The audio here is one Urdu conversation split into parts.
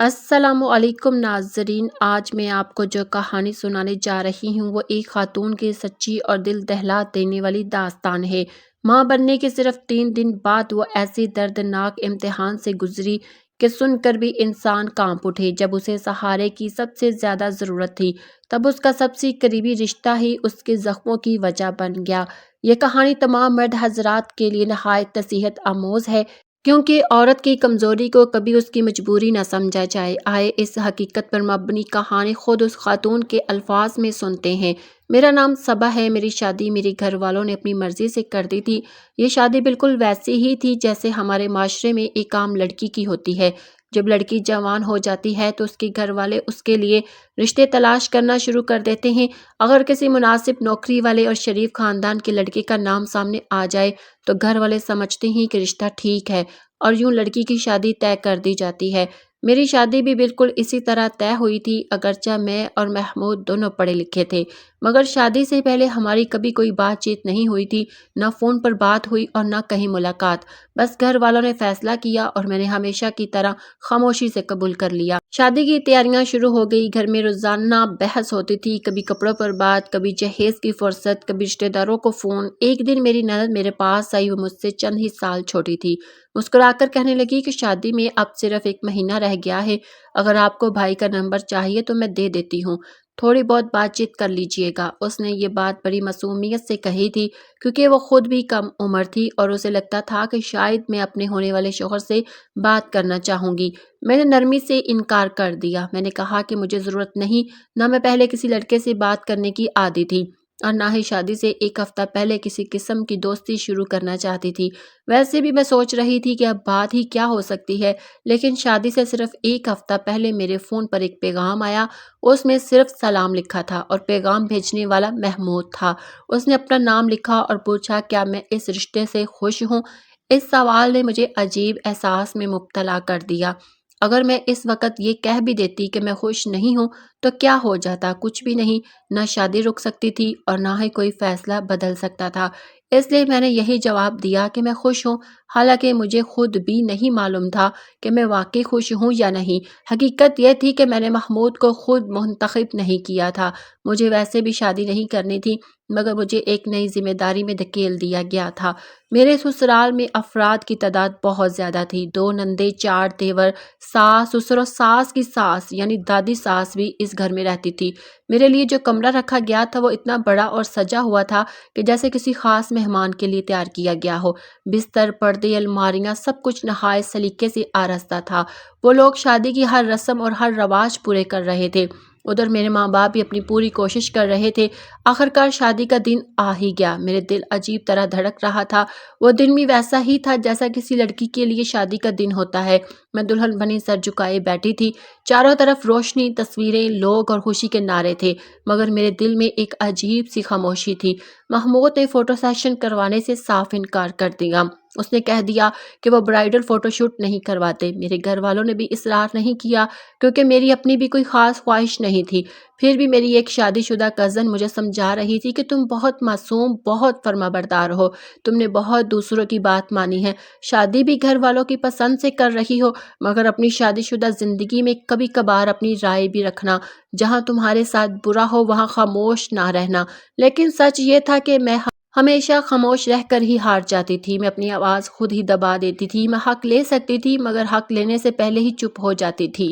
السلام علیکم ناظرین، آج میں آپ کو جو کہانی سنانے جا رہی ہوں وہ ایک خاتون کی سچی اور دل دہلا دینے والی داستان ہے۔ ماں بننے کے صرف 3 دن بعد وہ ایسی دردناک امتحان سے گزری کہ سن کر بھی انسان کانپ اٹھے۔ جب اسے سہارے کی سب سے زیادہ ضرورت تھی تب اس کا سب سے قریبی رشتہ ہی اس کے زخموں کی وجہ بن گیا۔ یہ کہانی تمام مرد حضرات کے لیے نہایت نصیحت آموز ہے، کیونکہ عورت کی کمزوری کو کبھی اس کی مجبوری نہ سمجھا جائے۔ آئے اس حقیقت پر مبنی کہانی خود اس خاتون کے الفاظ میں سنتے ہیں۔ میرا نام صبا ہے۔ میری شادی میرے گھر والوں نے اپنی مرضی سے کر دی تھی۔ یہ شادی بالکل ویسی ہی تھی جیسے ہمارے معاشرے میں ایک عام لڑکی کی ہوتی ہے۔ جب لڑکی جوان ہو جاتی ہے تو اس کے گھر والے اس کے لیے رشتے تلاش کرنا شروع کر دیتے ہیں۔ اگر کسی مناسب نوکری والے اور شریف خاندان کے لڑکے کا نام سامنے آ جائے تو گھر والے سمجھتے ہیں کہ رشتہ ٹھیک ہے اور یوں لڑکی کی شادی طے کر دی جاتی ہے۔ میری شادی بھی بالکل اسی طرح طے ہوئی تھی، اگرچہ میں اور محمود دونوں پڑھے لکھے تھے، مگر شادی سے پہلے ہماری کبھی کوئی بات چیت نہیں ہوئی تھی، نہ فون پر بات ہوئی اور نہ کہیں ملاقات۔ بس گھر والوں نے فیصلہ کیا اور میں نے ہمیشہ کی طرح خاموشی سے قبول کر لیا۔ شادی کی تیاریاں شروع ہو گئی۔ گھر میں روزانہ بحث ہوتی تھی، کبھی کپڑوں پر بات، کبھی جہیز کی فرصت، کبھی رشتے داروں کو فون۔ ایک دن میری نند میرے پاس آئی۔ وہ مجھ سے چند ہی سال چھوٹی تھی۔ مسکرا کر کہنے لگی کہ شادی میں اب صرف 1 مہینہ رہ گیا ہے، اگر آپ کو بھائی کا نمبر چاہیے تو میں دے دیتی ہوں، تھوڑی بہت بات چیت کر لیجئے گا۔ اس نے یہ بات بڑی معصومیت سے کہی تھی، کیونکہ وہ خود بھی کم عمر تھی اور اسے لگتا تھا کہ شاید میں اپنے ہونے والے شوہر سے بات کرنا چاہوں گی۔ میں نے نرمی سے انکار کر دیا۔ میں نے کہا کہ مجھے ضرورت نہیں، نہ میں پہلے کسی لڑکے سے بات کرنے کی عادی تھی اور نہ ہی شادی سے 1 ہفتہ پہلے کسی قسم کی دوستی شروع کرنا چاہتی تھی۔ ویسے بھی میں سوچ رہی تھی کہ اب بات ہی کیا ہو سکتی ہے، لیکن شادی سے صرف 1 ہفتہ پہلے میرے فون پر ایک پیغام آیا۔ اس میں صرف سلام لکھا تھا اور پیغام بھیجنے والا محمود تھا۔ اس نے اپنا نام لکھا اور پوچھا کیا میں اس رشتے سے خوش ہوں۔ اس سوال نے مجھے عجیب احساس میں مبتلا کر دیا۔ اگر میں اس وقت یہ کہہ بھی دیتی کہ میں خوش نہیں ہوں تو کیا ہو جاتا؟ کچھ بھی نہیں، نہ شادی رک سکتی تھی اور نہ ہی کوئی فیصلہ بدل سکتا تھا۔ اس لیے میں نے یہی جواب دیا کہ میں خوش ہوں، حالانکہ مجھے خود بھی نہیں معلوم تھا کہ میں واقعی خوش ہوں یا نہیں۔ حقیقت یہ تھی کہ میں نے محمود کو خود منتخب نہیں کیا تھا۔ مجھے ویسے بھی شادی نہیں کرنی تھی، مگر مجھے ایک نئی ذمہ داری میں دھکیل دیا گیا تھا۔ میرے سسرال میں افراد کی تعداد بہت زیادہ تھی، 2 نندیں، 4 دیور، ساس سسر اور ساس کی ساس یعنی دادی ساس بھی اس گھر میں رہتی تھی۔ میرے لیے جو کمرہ رکھا گیا تھا وہ اتنا بڑا اور سجا ہوا تھا کہ جیسے کسی خاص مہمان کے لیے تیار کیا گیا ہو۔ بستر، پردے، الماریاں، سب کچھ نہایت سلیقے سے آراستہ تھا۔ وہ لوگ شادی کی ہر رسم اور ہر رواج پورے کر رہے تھے۔ ادھر میرے ماں باپ بھی اپنی پوری کوشش کر رہے تھے۔ آخرکار شادی کا دن آ ہی گیا۔ میرے دل عجیب طرح دھڑک رہا تھا۔ وہ دن بھی ویسا ہی تھا جیسا کسی لڑکی کے لیے شادی کا دن ہوتا ہے۔ میں دلہن بنی سر جھکائے بیٹھی تھی۔ چاروں طرف روشنی، تصویریں، لوگ اور خوشی کے نعرے تھے، مگر میرے دل میں ایک عجیب سی خاموشی تھی۔ محمود نے فوٹو سیشن کروانے سے صاف انکار کر دیا۔ اس نے کہہ دیا کہ وہ برائیڈل فوٹو شوٹ نہیں کرواتے۔ میرے گھر والوں نے بھی اصرار نہیں کیا، کیونکہ میری اپنی بھی کوئی خاص خواہش نہیں تھی۔ پھر بھی میری ایک شادی شدہ کزن مجھے سمجھا رہی تھی کہ تم بہت معصوم، بہت فرما بردار ہو، تم نے بہت دوسروں کی بات مانی ہے، شادی بھی گھر والوں کی پسند سے کر رہی ہو، مگر اپنی شادی شدہ زندگی میں کبھی کبھار اپنی رائے بھی رکھنا، جہاں تمہارے ساتھ برا ہو وہاں خاموش نہ رہنا۔ لیکن سچ یہ تھا کہ میں ہمیشہ خاموش رہ کر ہی ہار جاتی تھی۔ میں اپنی آواز خود ہی دبا دیتی تھی۔ میں حق لے سکتی تھی، مگر حق لینے سے پہلے ہی چپ ہو جاتی تھی۔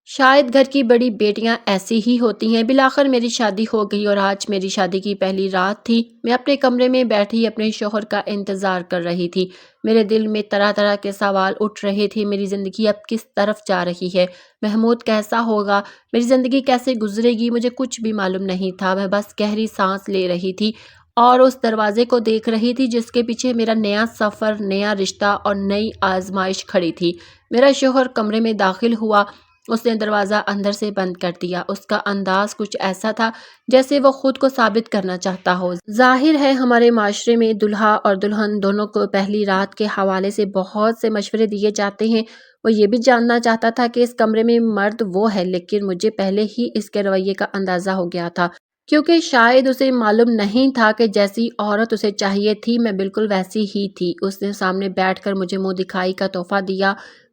شاید گھر کی بڑی بیٹیاں ایسی ہی ہوتی ہیں۔ بالآخر میری شادی ہو گئی اور آج میری شادی کی پہلی رات تھی۔ میں اپنے کمرے میں بیٹھی اپنے شوہر کا انتظار کر رہی تھی۔ میرے دل میں طرح طرح کے سوال اٹھ رہے تھے۔ میری زندگی اب کس طرف جا رہی ہے؟ محمود کیسا ہوگا؟ میری زندگی کیسے گزرے گی؟ مجھے کچھ بھی معلوم نہیں تھا۔ میں بس گہری سانس لے رہی تھی اور اس دروازے کو دیکھ رہی تھی جس کے پیچھے میرا نیا سفر، نیا رشتہ اور نئی آزمائش کھڑی تھی۔ میرا شوہر کمرے میں داخل ہوا۔ اس نے دروازہ اندر سے بند کر دیا۔ اس کا انداز کچھ ایسا تھا جیسے وہ خود کو ثابت کرنا چاہتا ہو۔ ظاہر ہے ہمارے معاشرے میں دلہا اور دلہن دونوں کو پہلی رات کے حوالے سے بہت سے مشورے دیے جاتے ہیں۔ وہ یہ بھی جاننا چاہتا تھا کہ اس کمرے میں مرد وہ ہے، لیکن مجھے پہلے ہی اس کے رویے کا اندازہ ہو گیا تھا، کیونکہ شاید اسے معلوم نہیں تھا کہ جیسی عورت اسے چاہیے تھی میں بالکل ویسی ہی تھی۔ اس نے سامنے بیٹھ کر مجھے منہ دکھائی کا تحفہ دیا۔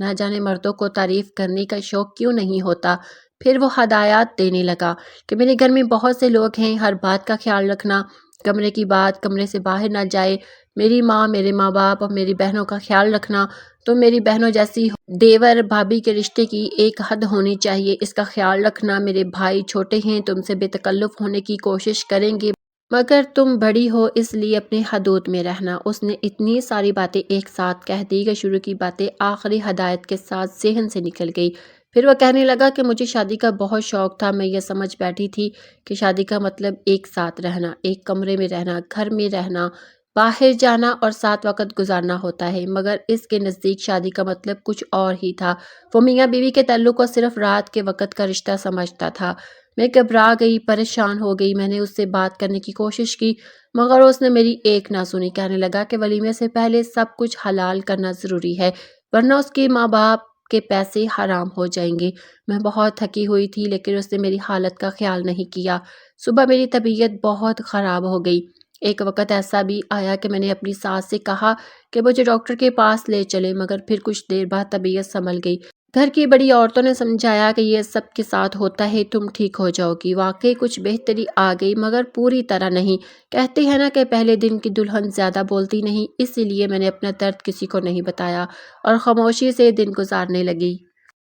نہ جانے مردوں کو تعریف کرنے کا شوق کیوں نہیں ہوتا۔ پھر وہ ہدایات دینے لگا کہ میرے گھر میں بہت سے لوگ ہیں، ہر بات کا خیال رکھنا، کمرے کی بات کمرے سے باہر نہ جائے، میری ماں، میرے ماں باپ اور میری بہنوں کا خیال رکھنا، تم میری بہنوں جیسی ہو، دیور بھابھی کے رشتے کی ایک حد ہونی چاہیے، اس کا خیال رکھنا، میرے بھائی چھوٹے ہیں، تم سے بے تکلف ہونے کی کوشش کریں گے مگر تم بڑی ہو اس لیے اپنے حدود میں رہنا۔ اس نے اتنی ساری باتیں ایک ساتھ کہہ دی کہ شروع کی باتیں آخری ہدایت کے ساتھ ذہن سے نکل گئی۔ پھر وہ کہنے لگا کہ مجھے شادی کا بہت شوق تھا، میں یہ سمجھ بیٹھی تھی کہ شادی کا مطلب ایک ساتھ رہنا، ایک کمرے میں رہنا، گھر میں رہنا، باہر جانا اور ساتھ وقت گزارنا ہوتا ہے، مگر اس کے نزدیک شادی کا مطلب کچھ اور ہی تھا۔ وہ میاں بیوی کے تعلق کو صرف رات کے وقت کا رشتہ سمجھتا تھا۔ میں گھبرا گئی، پریشان ہو گئی، میں نے اس سے بات کرنے کی کوشش کی مگر اس نے میری ایک نہ سنی۔ کہنے لگا کہ ولیمے سے پہلے سب کچھ حلال کرنا ضروری ہے ورنہ اس کے ماں باپ کے پیسے حرام ہو جائیں گے۔ میں بہت تھکی ہوئی تھی لیکن اس نے میری حالت کا خیال نہیں کیا۔ صبح میری طبیعت بہت خراب ہو گئی۔ ایک وقت ایسا بھی آیا کہ میں نے اپنی ساس سے کہا کہ مجھے ڈاکٹر کے پاس لے چلے مگر پھر کچھ دیر بعد طبیعت سنبھل گئی۔ گھر کی بڑی عورتوں نے سمجھایا کہ یہ سب کے ساتھ ہوتا ہے، تم ٹھیک ہو جاؤ گی۔ واقعی کچھ بہتری آ گئی مگر پوری طرح نہیں۔ کہتے ہیں نا کہ پہلے دن کی دلہن زیادہ بولتی نہیں، اسی لیے میں نے اپنا درد کسی کو نہیں بتایا اور خاموشی سے دن گزارنے لگی۔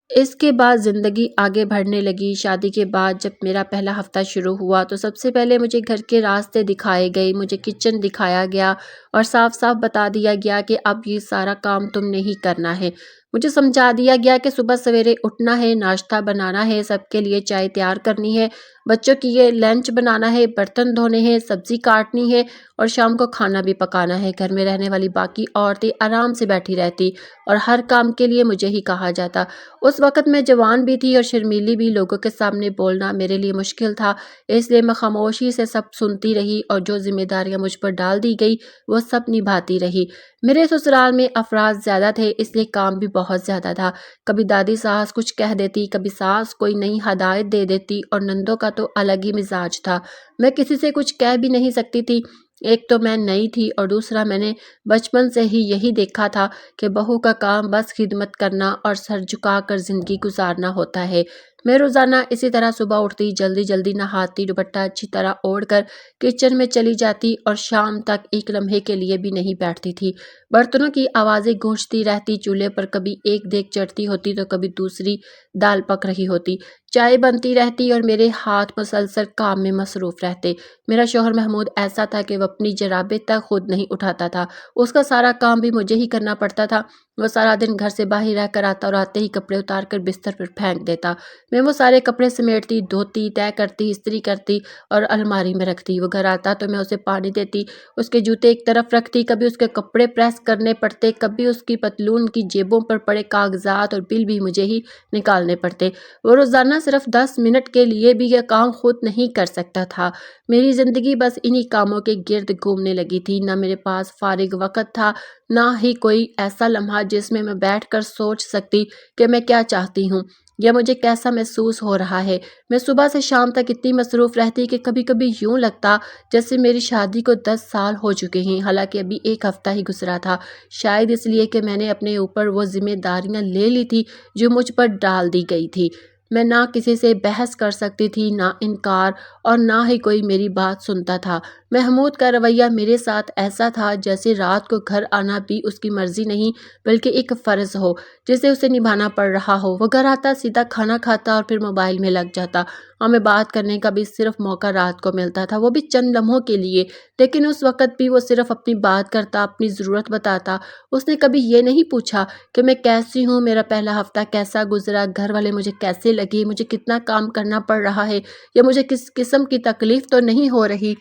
اس کے بعد زندگی آگے بڑھنے لگی۔ شادی کے بعد جب میرا پہلا ہفتہ شروع ہوا تو سب سے پہلے مجھے گھر کے راستے دکھائے گئے، مجھے کچن دکھایا گیا اور صاف صاف بتا دیا گیا کہ اب یہ سارا کام تم نے ہی کرنا ہے۔ مجھے سمجھا دیا گیا کہ صبح سویرے اٹھنا ہے، ناشتہ بنانا ہے، سب کے لیے چائے تیار کرنی ہے، بچوں کی یہ لنچ بنانا ہے، برتن دھونے ہیں، سبزی کاٹنی ہے اور شام کو کھانا بھی پکانا ہے۔ گھر میں رہنے والی باقی عورتیں آرام سے بیٹھی رہتی اور ہر کام کے لیے مجھے ہی کہا جاتا۔ اس وقت میں جوان بھی تھی اور شرمیلی بھی، لوگوں کے سامنے بولنا میرے لیے مشکل تھا، اس لیے میں خاموشی سے سب سنتی رہی اور جو ذمہ داریاں مجھ پر ڈال دی گئی وہ سب نبھاتی رہی۔ میرے سسرال میں افراد زیادہ تھے اس لیے کام بھی بہت زیادہ تھا۔ کبھی دادی ساس کچھ کہہ دیتی، کبھی ساس کوئی نئی ہدایت دے دیتی اور نندوں کا تو الگ ہی مزاج تھا، میں کسی سے کچھ کہہ بھی نہیں سکتی تھی۔ ایک تو میں نئی تھی اور دوسرا میں نے بچپن سے ہی یہی دیکھا تھا کہ بہو کا کام بس خدمت کرنا اور سر جھکا کر زندگی گزارنا ہوتا ہے۔ میں روزانہ اسی طرح صبح اٹھتی، جلدی جلدی نہاتی، دوپٹہ اچھی طرح اوڑھ کر کچن میں چلی جاتی اور شام تک ایک لمحے کے لیے بھی نہیں بیٹھتی تھی۔ برتنوں کی آوازیں گونجتی رہتی، چولہے پر کبھی ایک دیگ چڑھتی ہوتی تو کبھی دوسری دال پک رہی ہوتی، چائے بنتی رہتی اور میرے ہاتھ مسلسل کام میں مصروف رہتے۔ میرا شوہر محمود ایسا تھا کہ وہ اپنی جرابیں تک خود نہیں اٹھاتا تھا، اس کا سارا کام بھی مجھے ہی کرنا پڑتا تھا۔ وہ سارا دن گھر سے باہر رہ کر آتا اور آتے ہی کپڑے اتار کر بستر پر پھینک دیتا۔ میں وہ سارے کپڑے سمیٹتی، دھوتی، طے کرتی، استری کرتی اور الماری میں رکھتی۔ وہ گھر آتا تو میں اسے پانی دیتی، اس کے جوتے ایک طرف رکھتی، کبھی اس کے کپڑے پریس کرنے پڑتے، کبھی اس کی پتلون کی جیبوں پر پڑے کاغذات اور بل بھی مجھے ہی نکالنے پڑتے۔ وہ روزانہ صرف 10 منٹ کے لیے بھی یہ کام خود نہیں کر سکتا تھا۔ میری زندگی بس انہی کاموں کے گرد گھومنے لگی تھی، نہ میرے پاس فارغ وقت تھا، نہ ہی کوئی ایسا لمحہ جس میں بیٹھ کر سوچ سکتی کہ میں کیا چاہتی ہوں یا مجھے کیسا محسوس ہو رہا ہے۔ میں صبح سے شام تک اتنی مصروف رہتی کہ کبھی کبھی یوں لگتا جیسے میری شادی کو 10 سال ہو چکے ہیں، حالانکہ ابھی ایک ہفتہ ہی گزرا تھا۔ شاید اس لیے کہ میں نے اپنے اوپر وہ ذمہ داریاں لے لی تھی جو مجھ پر ڈال دی گئی تھی۔ میں نہ کسی سے بحث کر سکتی تھی، نہ انکار، اور نہ ہی کوئی میری بات سنتا تھا۔ محمود کا رویہ میرے ساتھ ایسا تھا جیسے رات کو گھر آنا بھی اس کی مرضی نہیں بلکہ ایک فرض ہو جسے اسے نبھانا پڑ رہا ہو۔ وہ گھر آتا، سیدھا کھانا کھاتا اور پھر موبائل میں لگ جاتا۔ ہمیں بات کرنے کا بھی صرف موقع رات کو ملتا تھا، وہ بھی چند لمحوں کے لیے، لیکن اس وقت بھی وہ صرف اپنی بات کرتا، اپنی ضرورت بتاتا۔ اس نے کبھی یہ نہیں پوچھا کہ میں کیسی ہوں، میرا پہلا ہفتہ کیسا گزرا، گھر والے مجھے کیسے لگے، مجھے کتنا کام کرنا پڑ رہا ہے یا مجھے کس قسم کی تکلیف تو نہیں ہو رہی۔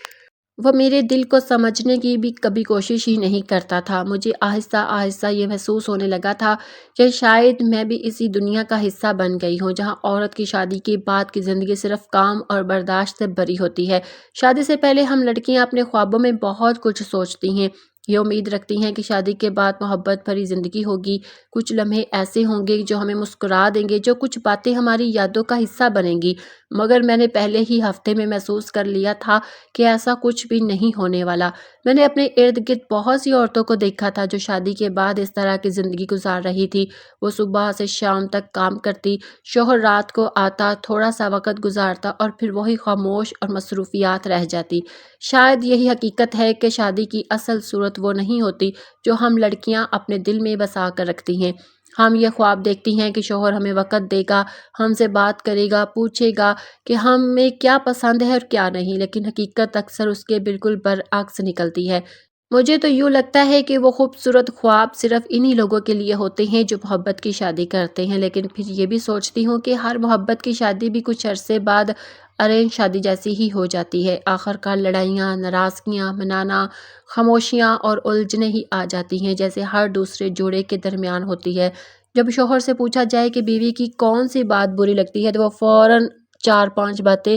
وہ میرے دل کو سمجھنے کی بھی کبھی کوشش ہی نہیں کرتا تھا۔ مجھے آہستہ آہستہ یہ محسوس ہونے لگا تھا کہ شاید میں بھی اسی دنیا کا حصہ بن گئی ہوں جہاں عورت کی شادی کے بعد کی زندگی صرف کام اور برداشت سے بھری ہوتی ہے۔ شادی سے پہلے ہم لڑکیاں اپنے خوابوں میں بہت کچھ سوچتی ہیں، یہ امید رکھتی ہیں کہ شادی کے بعد محبت بھری زندگی ہوگی، کچھ لمحے ایسے ہوں گے جو ہمیں مسکرا دیں گے، جو کچھ باتیں ہماری یادوں کا حصہ بنیں گی، مگر میں نے پہلے ہی ہفتے میں محسوس کر لیا تھا کہ ایسا کچھ بھی نہیں ہونے والا۔ میں نے اپنے ارد گرد بہت سی عورتوں کو دیکھا تھا جو شادی کے بعد اس طرح کی زندگی گزار رہی تھی۔ وہ صبح سے شام تک کام کرتی، شوہر رات کو آتا، تھوڑا سا وقت گزارتا اور پھر وہی خاموش اور مصروفیات رہ جاتی۔ شاید یہی حقیقت ہے کہ شادی کی اصل صورت وہ نہیں ہوتی جو ہم لڑکیاں اپنے دل میں بسا کر رکھتی ہیں۔ ہم یہ خواب دیکھتی ہیں کہ شوہر ہمیں وقت دے گا، ہم سے بات کرے گا، پوچھے گا کہ ہمیں کیا پسند ہے اور کیا نہیں، لیکن حقیقت اکثر اس کے بالکل برعکس نکلتی ہے۔ مجھے تو یوں لگتا ہے کہ وہ خوبصورت خواب صرف انہی لوگوں کے لیے ہوتے ہیں جو محبت کی شادی کرتے ہیں، لیکن پھر یہ بھی سوچتی ہوں کہ ہر محبت کی شادی بھی کچھ عرصے بعد ارینج شادی جیسی ہی ہو جاتی ہے۔ آخر کار لڑائیاں، ناراضگیاں منانا، خاموشیاں اور الجھنیں ہی آ جاتی ہیں، جیسے ہر دوسرے جوڑے کے درمیان ہوتی ہے۔ جب شوہر سے پوچھا جائے کہ بیوی کی کون سی بات بری لگتی ہے تو وہ فوراً 4-5 باتیں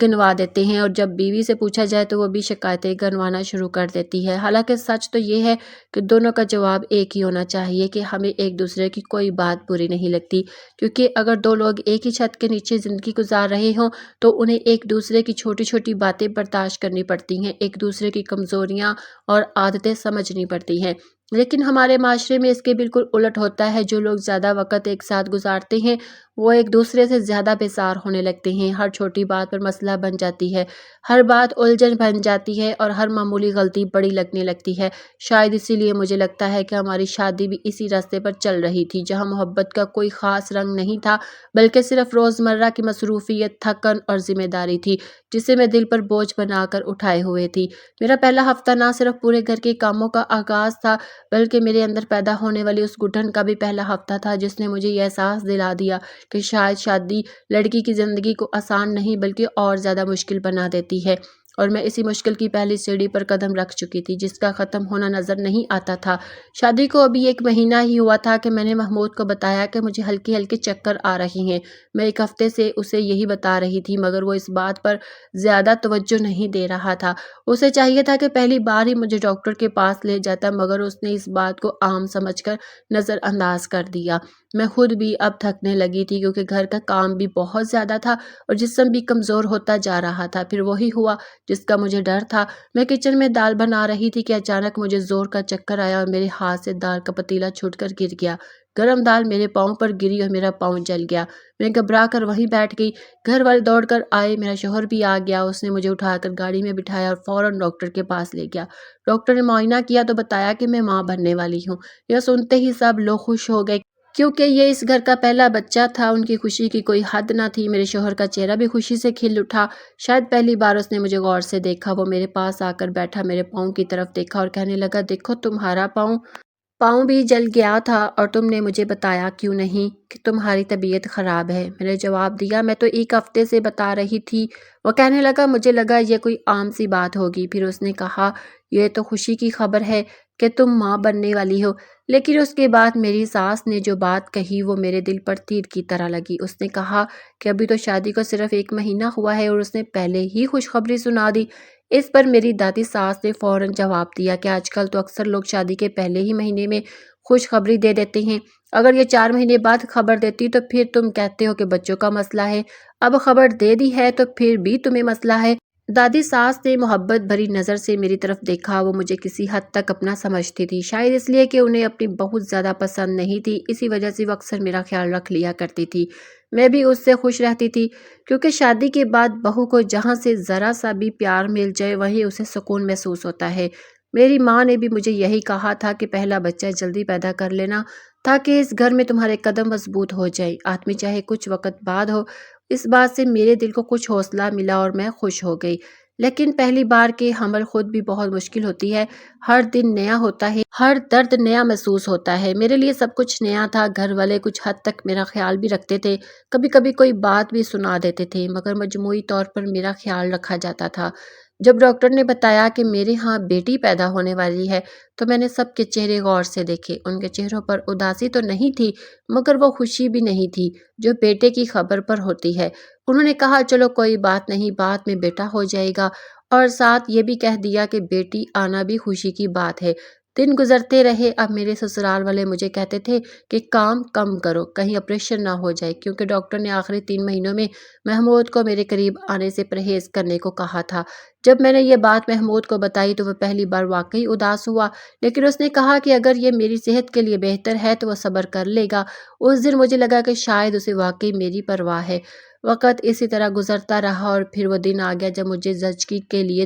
گنوا دیتے ہیں، اور جب بیوی سے پوچھا جائے تو وہ بھی شکایتیں گنوانا شروع کر دیتی ہے۔ حالانکہ سچ تو یہ ہے کہ دونوں کا جواب ایک ہی ہونا چاہیے کہ ہمیں ایک دوسرے کی کوئی بات بری نہیں لگتی، کیونکہ اگر دو لوگ ایک ہی چھت کے نیچے زندگی گزار رہے ہوں تو انہیں ایک دوسرے کی چھوٹی چھوٹی باتیں برداشت کرنی پڑتی ہیں، ایک دوسرے کی کمزوریاں اور عادتیں سمجھنی پڑتی ہیں۔ لیکن ہمارے معاشرے میں اس کے بالکل الٹ ہوتا ہے۔ جو لوگ زیادہ وقت ایک ساتھ گزارتے ہیں وہ ایک دوسرے سے زیادہ بیزار ہونے لگتے ہیں، ہر چھوٹی بات پر مسئلہ بن جاتی ہے، ہر بات الجھن بن جاتی ہے اور ہر معمولی غلطی بڑی لگنے لگتی ہے۔ شاید اسی لیے مجھے لگتا ہے کہ ہماری شادی بھی اسی راستے پر چل رہی تھی، جہاں محبت کا کوئی خاص رنگ نہیں تھا، بلکہ صرف روزمرہ کی مصروفیت، تھکن اور ذمہ داری تھی جسے میں دل پر بوجھ بنا کر اٹھائے ہوئے تھی۔ میرا پہلا ہفتہ نہ صرف پورے گھر کے کاموں کا آغاز تھا، بلکہ میرے اندر پیدا ہونے والی اس گھٹن کا بھی پہلا ہفتہ تھا جس نے مجھے یہ احساس دلا دیا کہ شاید شادی لڑکی کی زندگی کو آسان نہیں بلکہ اور زیادہ مشکل بنا دیتی ہے، اور میں اسی مشکل کی پہلی سیڑھی پر قدم رکھ چکی تھی جس کا ختم ہونا نظر نہیں آتا تھا۔ شادی کو ابھی 1 مہینہ ہی ہوا تھا کہ میں نے محمود کو بتایا کہ مجھے ہلکے ہلکے چکر آ رہے ہیں۔ میں 1 ہفتے سے اسے یہی بتا رہی تھی، مگر وہ اس بات پر زیادہ توجہ نہیں دے رہا تھا۔ اسے چاہیے تھا کہ پہلی بار ہی مجھے ڈاکٹر کے پاس لے جاتا، مگر اس نے اس بات کو عام سمجھ کر نظر انداز کر دیا۔ میں خود بھی اب تھکنے لگی تھی کیونکہ گھر کا کام بھی بہت زیادہ تھا اور جسم بھی کمزور ہوتا جا رہا تھا۔ پھر وہی ہوا جس کا مجھے ڈر تھا۔ میں کچن میں دال بنا رہی تھی کہ اچانک مجھے زور کا چکر آیا اور میرے ہاتھ سے دال کا پتیلا چھوٹ کر گر گیا۔ گرم دال میرے پاؤں پر گری اور میرا پاؤں جل گیا۔ میں گھبرا کر وہیں بیٹھ گئی۔ گھر والے دوڑ کر آئے، میرا شوہر بھی آ گیا۔ اس نے مجھے اٹھا کر گاڑی میں بٹھایا اور فوراً ڈاکٹر کے پاس لے گیا۔ ڈاکٹر نے معائنہ کیا تو بتایا کہ میں ماں بننے والی ہوں۔ یہ سنتے ہی سب لوگ خوش ہو گئے کیونکہ یہ اس گھر کا پہلا بچہ تھا۔ ان کی خوشی کی کوئی حد نہ تھی۔ میرے شوہر کا چہرہ بھی خوشی سے کھل اٹھا۔ شاید پہلی بار اس نے مجھے غور سے دیکھا۔ وہ میرے پاس آ کر بیٹھا، میرے پاؤں کی طرف دیکھا اور کہنے لگا، دیکھو تمہارا پاؤں بھی جل گیا تھا اور تم نے مجھے بتایا کیوں نہیں کہ تمہاری طبیعت خراب ہے؟ میں نے جواب دیا، میں تو 1 ہفتے سے بتا رہی تھی۔ وہ کہنے لگا، مجھے لگا یہ کوئی عام سی بات ہوگی۔ پھر اس نے کہا، یہ تو خوشی کی خبر ہے کہ تم ماں بننے والی ہو۔ لیکن اس کے بعد میری ساس نے جو بات کہی وہ میرے دل پر تیر کی طرح لگی۔ اس نے کہا کہ ابھی تو شادی کو صرف 1 مہینہ ہوا ہے اور اس نے پہلے ہی خوشخبری سنا دی۔ اس پر میری دادی ساس نے فوراً جواب دیا کہ آج کل تو اکثر لوگ شادی کے پہلے ہی مہینے میں خوشخبری دے دیتے ہیں۔ اگر یہ 4 مہینے بعد خبر دیتی تو پھر تم کہتے ہو کہ بچوں کا مسئلہ ہے، اب خبر دے دی ہے تو پھر بھی تمہیں مسئلہ ہے۔ دادی ساس نے محبت بھری نظر سے میری طرف دیکھا۔ وہ مجھے کسی حد تک اپنا سمجھتی تھی، شاید اس لیے کہ انہیں اپنی بہت زیادہ پسند نہیں تھی، اسی وجہ سے وہ اکثر میرا خیال رکھ لیا کرتی تھی۔ میں بھی اس سے خوش رہتی تھی کیونکہ شادی کے بعد بہو کو جہاں سے ذرا سا بھی پیار مل جائے وہیں اسے سکون محسوس ہوتا ہے۔ میری ماں نے بھی مجھے یہی کہا تھا کہ پہلا بچہ جلدی پیدا کر لینا تاکہ اس گھر میں تمہارے قدم مضبوط ہو جائیں، آدمی چاہے کچھ وقت بعد ہو۔ اس بات سے میرے دل کو کچھ حوصلہ ملا اور میں خوش ہو گئی۔ لیکن پہلی بار کے حمل خود بھی بہت مشکل ہوتی ہے، ہر دن نیا ہوتا ہے، ہر درد نیا محسوس ہوتا ہے۔ میرے لیے سب کچھ نیا تھا۔ گھر والے کچھ حد تک میرا خیال بھی رکھتے تھے، کبھی کبھی کوئی بات بھی سنا دیتے تھے، مگر مجموعی طور پر میرا خیال رکھا جاتا تھا۔ جب ڈاکٹر نے بتایا کہ میرے ہاں بیٹی پیدا ہونے والی ہے تو میں نے سب کے چہرے غور سے دیکھے۔ ان کے چہروں پر اداسی تو نہیں تھی، مگر وہ خوشی بھی نہیں تھی جو بیٹے کی خبر پر ہوتی ہے۔ انہوں نے کہا، چلو کوئی بات نہیں، بعد میں بیٹا ہو جائے گا اور ساتھ یہ بھی کہہ دیا کہ بیٹی آنا بھی خوشی کی بات ہے۔ دن گزرتے رہے، اب میرے سسرال والے مجھے کہتے تھے کہ کام کم کرو، کہیں آپریشن نہ ہو جائے، کیونکہ ڈاکٹر نے آخری 3 مہینوں میں محمود کو میرے قریب آنے سے پرہیز کرنے کو کہا تھا۔ جب میں نے یہ بات محمود کو بتائی تو وہ پہلی بار واقعی اداس ہوا، لیکن اس نے کہا کہ اگر یہ میری صحت کے لیے بہتر ہے تو وہ صبر کر لے گا۔ اس دن مجھے لگا کہ شاید اسے واقعی میری پرواہ ہے۔ وقت اسی طرح گزرتا رہا اور پھر وہ دن آ گیا جب مجھے زچگی کے لیے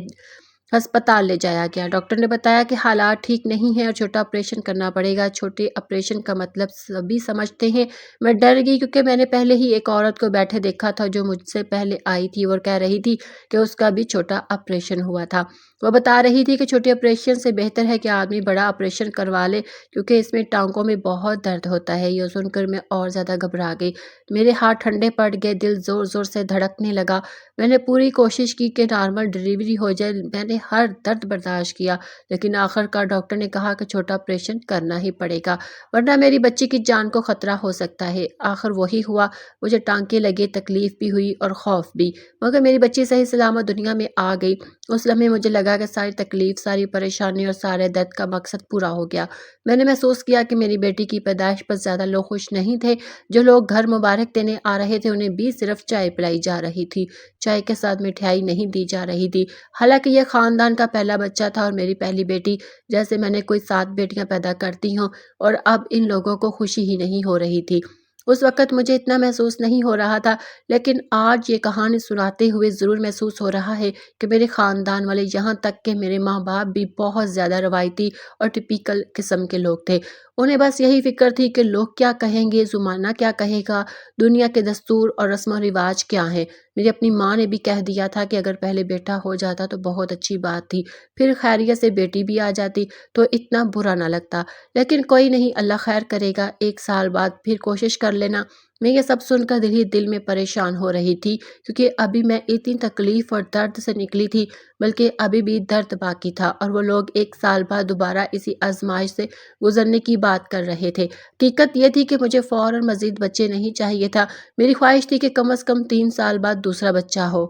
ہسپتال لے جایا گیا۔ ڈاکٹر نے بتایا کہ حالات ٹھیک نہیں ہیں اور چھوٹا آپریشن کرنا پڑے گا۔ چھوٹے آپریشن کا مطلب سبھی سمجھتے ہیں۔ میں ڈر گئی کیونکہ میں نے پہلے ہی ایک عورت کو بیٹھے دیکھا تھا جو مجھ سے پہلے آئی تھی اور کہہ رہی تھی کہ اس کا بھی چھوٹا آپریشن ہوا تھا۔ وہ بتا رہی تھی کہ چھوٹے آپریشن سے بہتر ہے کہ آدمی بڑا آپریشن کروا لے کیونکہ اس میں ٹانگوں میں بہت درد ہوتا ہے۔ یہ سن کر میں اور زیادہ گھبرا گئی۔ میرے ہاتھ ٹھنڈے پڑ گئے، دل زور زور سے دھڑکنے لگا۔ میں نے پوری کوشش کی کہ نارمل ڈیلیوری ہو جائے، میں نے ہر درد برداشت کیا، لیکن آخر کار ڈاکٹر نے کہا کہ چھوٹا آپریشن کرنا ہی پڑے گا ورنہ میری بچی کی جان کو خطرہ ہو سکتا ہے۔ آخر وہی ہوا، مجھے ٹانکے لگے، تکلیف بھی ہوئی اور خوف بھی، مگر میری بچی صحیح سلامت دنیا میں آ گئی۔ اس لمحے مجھے لگا کہ ساری تکلیف، ساری پریشانی اور سارے درد کا مقصد پورا ہو گیا۔ میں نے محسوس کیا کہ میری بیٹی کی پیدائش پر زیادہ لوگ خوش نہیں تھے۔ جو لوگ گھر مبارک دینے آ رہے تھے انہیں بھی صرف چائے پلائی جا رہی تھی، چائے کے ساتھ مٹھائی نہیں دی جا رہی تھی۔ حالانکہ یہ خاندان کا پہلا بچہ تھا اور میری پہلی بیٹی، جیسے میں نے کوئی 7 بیٹیاں پیدا کرتی ہوں، اور اب ان لوگوں کو خوشی ہی نہیں ہو رہی تھی۔ اس وقت مجھے اتنا محسوس نہیں ہو رہا تھا، لیکن آج یہ کہانی سناتے ہوئے ضرور محسوس ہو رہا ہے کہ میرے خاندان والے، یہاں تک کہ میرے ماں باپ بھی بہت زیادہ روایتی اور ٹپیکل قسم کے لوگ تھے۔ انہیں بس یہی فکر تھی کہ لوگ کیا کہیں گے، زمانہ کیا کہے گا، دنیا کے دستور اور رسم و رواج کیا ہیں۔ میری اپنی ماں نے بھی کہہ دیا تھا کہ اگر پہلے بیٹا ہو جاتا تو بہت اچھی بات تھی، پھر خیریت سے بیٹی بھی آ جاتی تو اتنا برا نہ لگتا، لیکن کوئی نہیں، اللہ خیر کرے گا، 1 سال بعد پھر کوشش کر لینا۔ میں یہ سب سن کر دل ہی دل میں پریشان ہو رہی تھی، کیونکہ ابھی میں اتنی تکلیف اور درد سے نکلی تھی، بلکہ ابھی بھی درد باقی تھا، اور وہ لوگ 1 سال بعد دوبارہ اسی آزمائش سے گزرنے کی بات کر رہے تھے۔ حقیقت یہ تھی کہ مجھے فوراً مزید بچے نہیں چاہیے تھا، میری خواہش تھی کہ کم از کم 3 سال بعد دوسرا بچہ ہو۔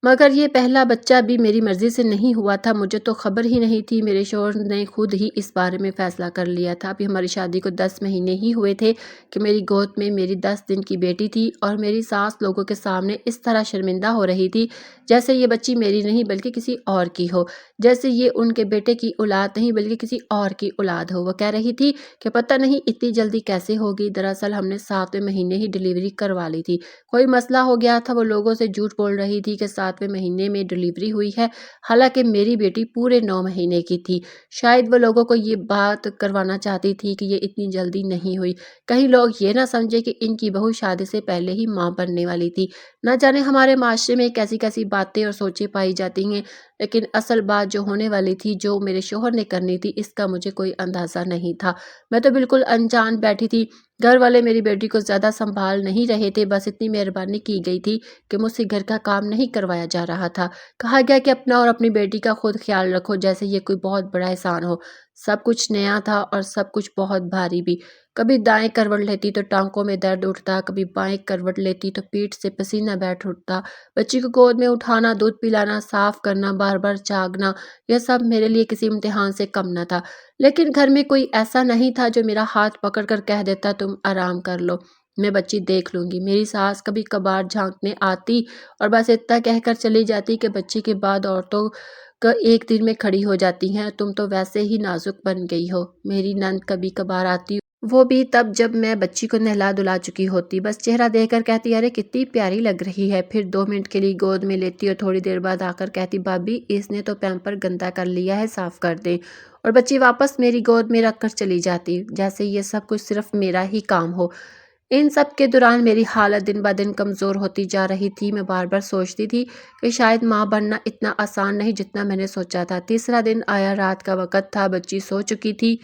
مگر یہ پہلا بچہ بھی میری مرضی سے نہیں ہوا تھا، مجھے تو خبر ہی نہیں تھی۔ میرے شوہر نے خود ہی اس بارے میں فیصلہ کر لیا تھا۔ ابھی ہماری شادی کو 10 مہینے ہی ہوئے تھے کہ میری گود میں میری 10 دن کی بیٹی تھی، اور میری ساس لوگوں کے سامنے اس طرح شرمندہ ہو رہی تھی جیسے یہ بچی میری نہیں بلکہ کسی اور کی ہو، جیسے یہ ان کے بیٹے کی اولاد نہیں بلکہ کسی اور کی اولاد ہو۔ وہ کہہ رہی تھی کہ پتہ نہیں اتنی جلدی کیسے ہوگی، دراصل ہم نے 7ویں مہینے ہی ڈیلیوری کروا لی تھی، کوئی مسئلہ ہو گیا تھا۔ وہ لوگوں سے جھوٹ بول رہی تھی کہ 7ویں مہینے میں ڈیلیوری ہوئی ہے، حالانکہ میری بیٹی پورے 9 مہینے کی تھی۔ شاید وہ لوگوں کو یہ بات کروانا چاہتی تھی کہ یہ اتنی جلدی نہیں ہوئی، کہیں لوگ یہ نہ سمجھے کہ ان کی بہو شادی سے پہلے ہی ماں بننے والی تھی۔ نہ جانے ہمارے معاشرے میں کیسی کیسی باتیں اور سوچیں پائی جاتی ہیں، لیکن اصل بات جو ہونے والی تھی، جو میرے شوہر نے کرنی تھی، اس کا مجھے کوئی اندازہ نہیں تھا۔ میں تو بالکل انجان بیٹھی تھی۔ گھر والے میری بیٹی کو زیادہ سنبھال نہیں رہے تھے، بس اتنی مہربانی کی گئی تھی کہ مجھ سے گھر کا کام نہیں کروایا جا رہا تھا۔ کہا گیا کہ اپنا اور اپنی بیٹی کا خود خیال رکھو، جیسے یہ کوئی بہت بڑا احسان ہو۔ سب کچھ نیا تھا اور سب کچھ بہت بھاری بھی۔ کبھی دائیں کروٹ لیتی تو ٹانکوں میں درد اٹھتا، کبھی بائیں کروٹ لیتی تو پیٹھ سے پسینہ بیٹھ اٹھتا۔ بچی کو گود میں اٹھانا، دودھ پلانا، صاف کرنا، بار بار جاگنا، یہ سب میرے لیے کسی امتحان سے کم نہ تھا۔ لیکن گھر میں کوئی ایسا نہیں تھا جو میرا ہاتھ پکڑ کر کہہ دیتا تم آرام کر لو، میں بچی دیکھ لوں گی۔ میری ساس کبھی کبھار جھانکنے آتی اور بس اتنا کہہ کر چلی جاتی کہ بچی کے بعد عورتوں کا 1 دن میں کھڑی ہو جاتی ہیں، تم تو ویسے ہی نازک بن گئی ہو۔ میری نند کبھی کبھار آتی، وہ بھی تب جب میں بچی کو نہلا دھلا چکی ہوتی، بس چہرہ دیکھ کر کہتی ارے کتنی پیاری لگ رہی ہے، پھر 2 منٹ کے لیے گود میں لیتی اور تھوڑی دیر بعد آ کر کہتی بھابھی اس نے تو پیمپر گندا کر لیا ہے، صاف کر دیں، اور بچی واپس میری گود میں رکھ کر چلی جاتی، جیسے یہ سب کچھ صرف میرا ہی کام ہو۔ ان سب کے دوران میری حالت دن بہ دن کمزور ہوتی جا رہی تھی۔ میں بار بار سوچتی تھی کہ شاید ماں بننا اتنا آسان نہیں جتنا میں نے سوچا تھا۔ تیسرا دن آیا، رات کا وقت تھا، بچی سو چکی تھی۔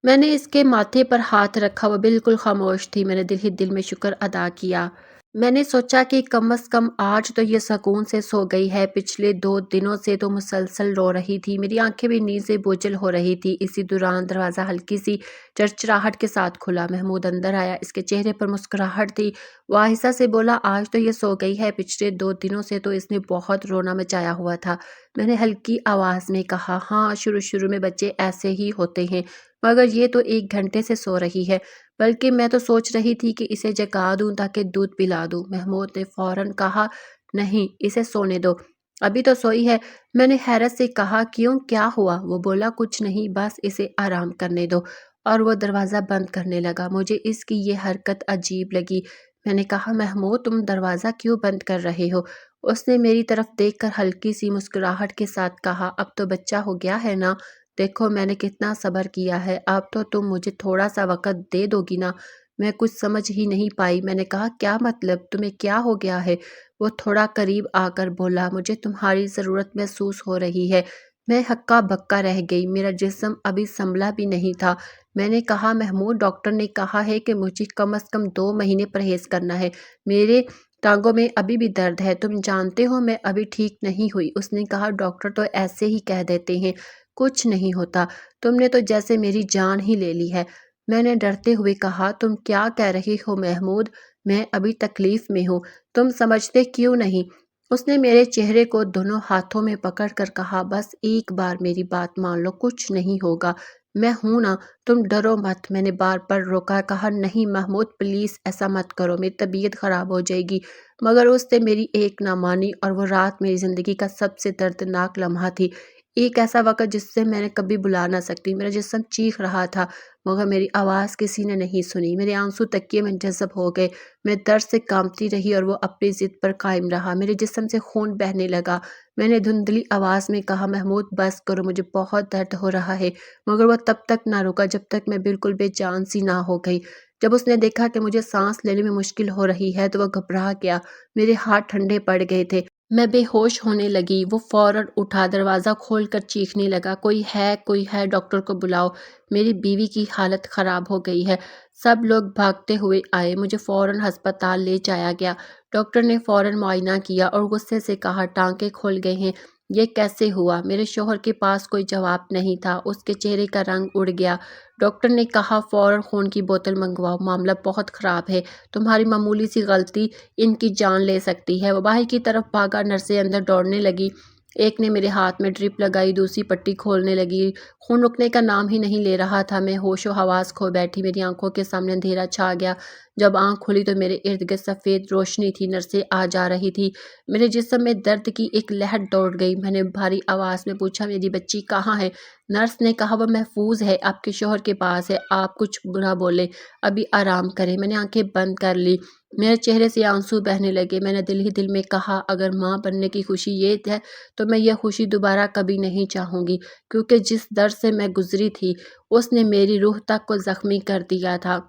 میں نے اس کے ماتھے پر ہاتھ رکھا، وہ بالکل خاموش تھی۔ میں نے دل ہی دل میں شکر ادا کیا میں نے سوچا کہ کم از کم آج تو یہ سکون سے سو گئی ہے، پچھلے 2 دنوں سے تو مسلسل رو رہی تھی، میری آنکھیں بھی نیند سے بوجھل ہو رہی تھی۔ اسی دوران دروازہ ہلکی سی چرچراہٹ کے ساتھ کھلا۔ محمود اندر آیا، اس کے چہرے پر مسکراہٹ تھی۔ وہ آہستہ سے بولا، آج تو یہ سو گئی ہے، پچھلے 2 دنوں سے تو اس نے بہت رونا مچایا ہوا تھا۔ میں نے ہلکی آواز میں کہا، ہاں شروع میں بچے ایسے ہی ہوتے ہیں، مگر یہ تو 1 گھنٹے سے سو رہی ہے، بلکہ میں تو سوچ رہی تھی کہ اسے جگا دوں تاکہ دودھ پلا دوں۔ محمود نے فوراً کہا، نہیں اسے سونے دو، ابھی تو سوئی ہے۔ میں نے حیرت سے کہا، کیوں کیا ہوا؟ وہ بولا، کچھ نہیں، بس اسے آرام کرنے دو، اور وہ دروازہ بند کرنے لگا۔ مجھے اس کی یہ حرکت عجیب لگی۔ میں نے کہا، محمود تم دروازہ کیوں بند کر رہے ہو؟ اس نے میری طرف دیکھ کر ہلکی سی مسکراہٹ کے ساتھ کہا، اب تو بچہ ہو گیا ہے نا، دیکھو میں نے کتنا صبر کیا ہے، اب تو تم مجھے تھوڑا سا وقت دے دو گی نا؟ میں کچھ سمجھ ہی نہیں پائی۔ میں نے کہا، کیا مطلب؟ تمہیں کیا ہو گیا ہے؟ وہ تھوڑا قریب آ کر بولا، مجھے تمہاری ضرورت محسوس ہو رہی ہے۔ میں ہکا بکا رہ گئی، میرا جسم ابھی سنبھلا بھی نہیں تھا۔ میں نے کہا، محمود ڈاکٹر نے کہا ہے کہ مجھے کم از کم 2 مہینے پرہیز کرنا ہے، میرے ٹانگوں میں ابھی بھی درد ہے، تم جانتے ہو میں ابھی ٹھیک نہیں ہوئی۔ اس نے کہا، ڈاکٹر تو ایسے ہی کہہ دیتے ہیں، کچھ نہیں ہوتا، تم نے تو جیسے میری جان ہی لے لی ہے۔ میں نے ڈرتے ہوئے کہا، تم کیا کہہ رہے ہو محمود؟ میں ابھی تکلیف میں ہوں، تم سمجھتے کیوں نہیں؟ اس نے میرے چہرے کو دونوں ہاتھوں میں پکڑ کر کہا، بس ایک بار میری بات مان لو، کچھ نہیں ہوگا، میں ہوں نا، تم ڈرو مت۔ میں نے بار بار روکا، کہا، نہیں محمود پلیز ایسا مت کرو، میری طبیعت خراب ہو جائے گی، مگر اس نے میری ایک نہ مانی، اور وہ رات میری زندگی کا سب سے دردناک لمحہ تھی، ایک ایسا وقت جس سے میں نے کبھی بھلا نہ سکتی۔ میرا جسم چیخ رہا تھا، مگر میری آواز کسی نے نہیں سنی۔ میرے آنسو تکیے میں جذب ہو گئے، میں درد سے کانپتی رہی اور وہ اپنی ضد پر قائم رہا۔ میرے جسم سے خون بہنے لگا۔ میں نے دھندلی آواز میں کہا، محمود بس کرو، مجھے بہت درد ہو رہا ہے، مگر وہ تب تک نہ رکا جب تک میں بالکل بے جان سی نہ ہو گئی۔ جب اس نے دیکھا کہ مجھے سانس لینے میں مشکل ہو رہی ہے تو وہ گھبرا گیا، میرے ہاتھ ٹھنڈے پڑ گئے تھے، میں بے ہوش ہونے لگی۔ وہ فوراً اٹھا، دروازہ کھول کر چیخنے لگا، کوئی ہے، ڈاکٹر کو بلاؤ، میری بیوی کی حالت خراب ہو گئی ہے۔ سب لوگ بھاگتے ہوئے آئے، مجھے فوراً ہسپتال لے جایا گیا۔ ڈاکٹر نے فوراً معائنہ کیا اور غصے سے کہا، ٹانکے کھل گئے ہیں، یہ کیسے ہوا؟ میرے شوہر کے پاس کوئی جواب نہیں تھا، اس کے چہرے کا رنگ اڑ گیا۔ ڈاکٹر نے کہا، فوراً خون کی بوتل منگواؤ، معاملہ بہت خراب ہے، تمہاری معمولی سی غلطی ان کی جان لے سکتی ہے۔ وہ باہر کی طرف بھاگا، نرسیں اندر دوڑنے لگی، ایک نے میرے ہاتھ میں ڈرپ لگائی، دوسری پٹی کھولنے لگی، خون رکنے کا نام ہی نہیں لے رہا تھا۔ میں ہوش و حواس کھو بیٹھی، میری آنکھوں کے سامنے اندھیرا چھا گیا۔ جب آنکھ کھلی تو میرے ارد گرد سفید روشنی تھی، نرسیں آ جا رہی تھی، میرے جسم میں درد کی ایک لہر دوڑ گئی۔ میں نے بھاری آواز میں پوچھا، میری بچی کہاں ہے؟ نرس نے کہا، وہ محفوظ ہے، آپ کے شوہر کے پاس ہے، آپ کچھ نہ بولیں، ابھی آرام کریں۔ میں نے آنکھیں بند کر لی، میرے چہرے سے آنسو بہنے لگے۔ میں نے دل ہی دل میں کہا، اگر ماں بننے کی خوشی یہ ہے تو میں یہ خوشی دوبارہ کبھی نہیں چاہوں گی، کیونکہ جس درد سے میں گزری تھی اس نے میری روح تک کو زخمی کر دیا تھا۔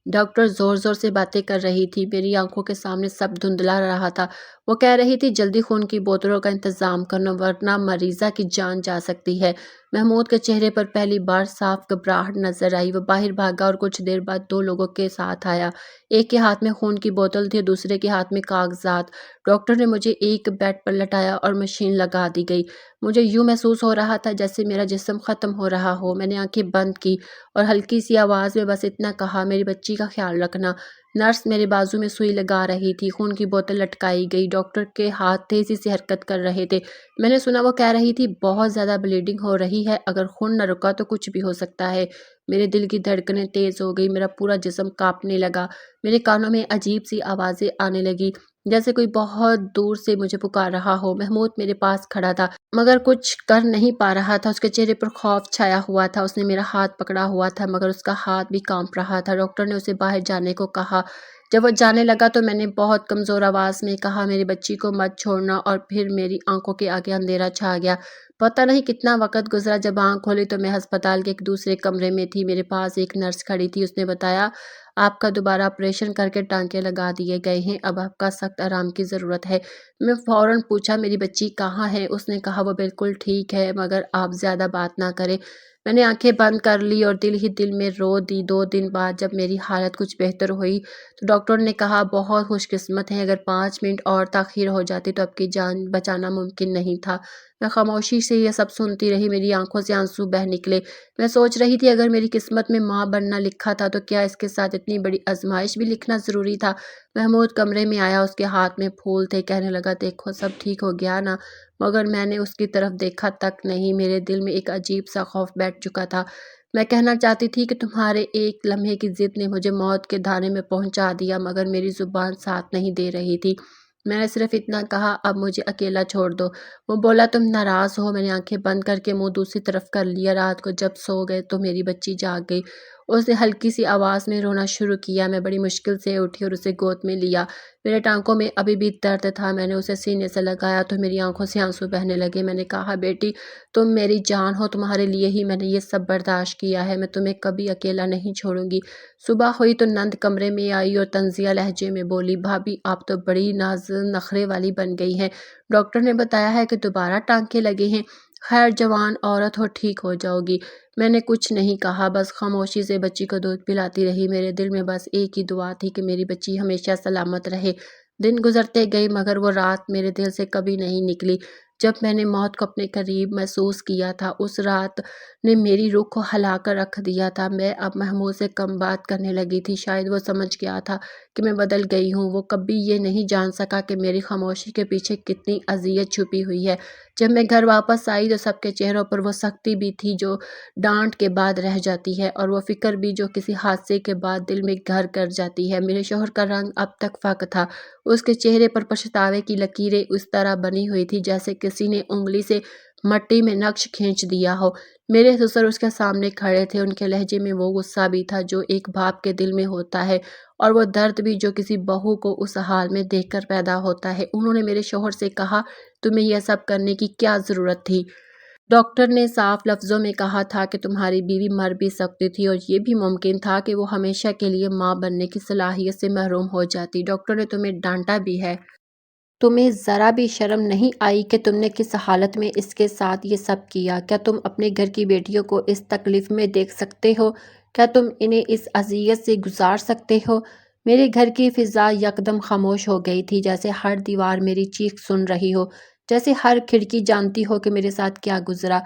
ڈاکٹر زور زور سے باتیں کر رہی تھی، میری آنکھوں کے سامنے سب دھندلا رہا تھا۔ وہ کہہ رہی تھی، جلدی خون کی بوتلوں کا انتظام کرنا ورنہ مریضہ کی جان جا سکتی ہے۔ محمود کے چہرے پر پہلی بار صاف گھبراہٹ نظر آئی۔ وہ باہر بھاگا اور کچھ دیر بعد 2 لوگوں کے ساتھ آیا، ایک کے ہاتھ میں خون کی بوتل تھی اور دوسرے کے ہاتھ میں کاغذات۔ ڈاکٹر نے مجھے ایک بیڈ پر لٹایا اور مشین لگا دی گئی۔ مجھے یوں محسوس ہو رہا تھا جیسے میرا جسم ختم ہو رہا ہو۔ میں نے آنکھیں بند کی اور ہلکی سی آواز میں بس اتنا کہا، میری بچی کا خیال رکھنا۔ نرس میرے بازو میں سوئی لگا رہی تھی، خون کی بوتل لٹکائی گئی، ڈاکٹر کے ہاتھ تیزی سے حرکت کر رہے تھے۔ میں نے سنا وہ کہہ رہی تھی، بہت زیادہ بلیڈنگ ہو رہی ہے، اگر خون نہ رکا تو کچھ بھی ہو سکتا ہے۔ میرے دل کی دھڑکنیں تیز ہو گئی، میرا پورا جسم کانپنے لگا، میرے کانوں میں عجیب سی آوازیں آنے لگی جیسے کوئی بہت دور سے مجھے پکار رہا ہو۔ محمود میرے پاس کھڑا تھا مگر کچھ کر نہیں پا رہا تھا، اس کے چہرے پر خوف چھایا ہوا تھا۔ اس نے میرا ہاتھ پکڑا ہوا تھا مگر اس کا ہاتھ بھی کانپ رہا تھا۔ ڈاکٹر نے اسے باہر جانے کو کہا۔ جب وہ جانے لگا تو میں نے بہت کمزور آواز میں کہا، میری بچی کو مت چھوڑنا، اور پھر میری آنکھوں کے آگے اندھیرا چھا گیا۔ پتہ نہیں کتنا وقت گزرا، جب آنکھ کھولی تو میں ہسپتال کے ایک دوسرے کمرے میں تھی۔ میرے پاس ایک نرس کھڑی تھی، اس نے بتایا، آپ کا دوبارہ آپریشن کر کے ٹانکے لگا دیے گئے ہیں، اب آپ کا سخت آرام کی ضرورت ہے۔ میں فوراً پوچھا، میری بچی کہاں ہے؟ اس نے کہا، وہ بالکل ٹھیک ہے، مگر آپ زیادہ بات نہ کریں۔ میں نے آنکھیں بند کر لی اور دل ہی دل میں رو دی۔ 2 دن بعد جب میری حالت کچھ بہتر ہوئی تو ڈاکٹر نے کہا بہت خوش قسمت ہیں، اگر 5 منٹ اور تاخیر ہو جاتی تو آپ کی جان بچانا ممکن نہیں تھا۔ میں خاموشی سے یہ سب سنتی رہی، میری آنکھوں سے آنسو بہہ نکلے۔ میں سوچ رہی تھی اگر میری قسمت میں ماں بننا لکھا تھا تو کیا اس کے ساتھ اتنی بڑی آزمائش بھی لکھنا ضروری تھا؟ محمود کمرے میں آیا، اس کے ہاتھ میں پھول تھے، کہنے لگا دیکھو سب ٹھیک ہو گیا نا؟ مگر میں نے اس کی طرف دیکھا تک نہیں، میرے دل میں ایک عجیب سا خوف بیٹھ چکا تھا۔ میں کہنا چاہتی تھی کہ تمہارے ایک لمحے کی ضد نے مجھے موت کے دھانے میں پہنچا دیا، مگر میری زبان ساتھ نہیں دے رہی تھی۔ میں نے صرف اتنا کہا اب مجھے اکیلا چھوڑ دو۔ وہ بولا تم ناراض ہو؟ میں نے آنکھیں بند کر کے منہ دوسری طرف کر لیا۔ رات کو جب سو گئے تو میری بچی جاگ گئی، اس نے ہلکی سی آواز میں رونا شروع کیا۔ میں بڑی مشکل سے اٹھی اور اسے گود میں لیا، میرے ٹانکوں میں ابھی بھی درد تھا۔ میں نے اسے سینے سے لگایا تو میری آنکھوں سے آنسو بہنے لگے۔ میں نے کہا بیٹی تم میری جان ہو، تمہارے لیے ہی میں نے یہ سب برداشت کیا ہے، میں تمہیں کبھی اکیلا نہیں چھوڑوں گی۔ صبح ہوئی تو نند کمرے میں آئی اور طنزیہ لہجے میں بولی بھابی آپ تو بڑی ناز نخرے والی بن گئی ہیں، ڈاکٹر نے بتایا ہے کہ دوبارہ ٹانکے لگے ہیں، خیر جوان عورت ہو ٹھیک ہو جاؤ گی۔ میں نے کچھ نہیں کہا، بس خاموشی سے بچی کو دودھ پلاتی رہی۔ میرے دل میں بس ایک ہی دعا تھی کہ میری بچی ہمیشہ سلامت رہے۔ دن گزرتے گئے مگر وہ رات میرے دل سے کبھی نہیں نکلی۔ جب میں نے موت کو اپنے قریب محسوس کیا تھا، اس رات نے میری روح کو ہلا کر رکھ دیا تھا۔ میں اب محمود سے کم بات کرنے لگی تھی، شاید وہ سمجھ گیا تھا کہ میں بدل گئی ہوں۔ وہ کبھی یہ نہیں جان سکا کہ میری خاموشی کے پیچھے کتنی اذیت چھپی ہوئی ہے۔ جب میں گھر واپس آئی تو سب کے چہروں پر وہ سختی بھی تھی جو ڈانٹ کے بعد رہ جاتی ہے، اور وہ فکر بھی جو کسی حادثے کے بعد دل میں گھر کر جاتی ہے۔ میرے شوہر کا رنگ اب تک فاقہ تھا، اس کے چہرے پر پچھتاوے کی لکیریں اس طرح بنی ہوئی تھی جیسے کسی نے انگلی سے مٹی میں نقش کھینچ دیا ہو۔ میرے سسر اس کے سامنے کھڑے تھے، ان کے لہجے میں وہ غصہ بھی تھا جو ایک باپ کے دل میں ہوتا ہے، اور وہ درد بھی جو کسی بہو کو اس حال میں دیکھ کر پیدا ہوتا ہے۔ انہوں نے میرے شوہر سے کہا تمہیں یہ سب کرنے کی کیا ضرورت تھی؟ ڈاکٹر نے صاف لفظوں میں کہا تھا کہ تمہاری بیوی مر بھی سکتی تھی اور یہ بھی ممکن تھا کہ وہ ہمیشہ کے لیے ماں بننے کی صلاحیت سے محروم ہو جاتی۔ ڈاکٹر نے تمہیں ڈانٹا بھی ہے، تمہیں ذرا بھی شرم نہیں آئی کہ تم نے کس حالت میں اس کے ساتھ یہ سب کیا؟ کیا تم اپنے گھر کی بیٹیوں کو اس تکلیف میں دیکھ سکتے ہو؟ کیا تم انہیں اس اذیت سے گزار سکتے ہو؟ میرے گھر کی فضا یکدم خاموش ہو گئی تھی، جیسے ہر دیوار میری چیخ سن رہی ہو، جیسے ہر کھڑکی جانتی ہو کہ میرے ساتھ کیا گزرا۔